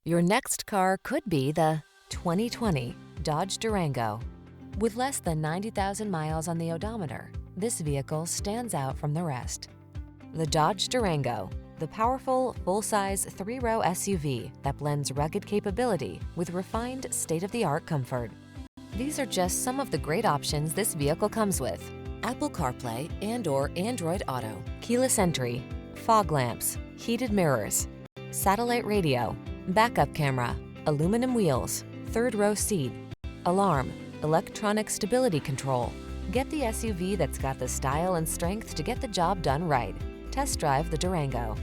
Your next car could be the 2020 Dodge Durango. With less than 90,000 miles on the odometer, this vehicle stands out from the rest. The Dodge Durango, the powerful, full-size three-row SUV that blends rugged capability with refined state-of-the-art comfort. These are just some of the great options this vehicle comes with: Apple CarPlay and/or Android Auto, keyless entry, fog lamps, heated mirrors, satellite radio, backup camera, aluminum wheels, third-row seat, alarm, electronic stability control. Get the SUV that's got the style and strength to get the job done right. Test drive the Durango.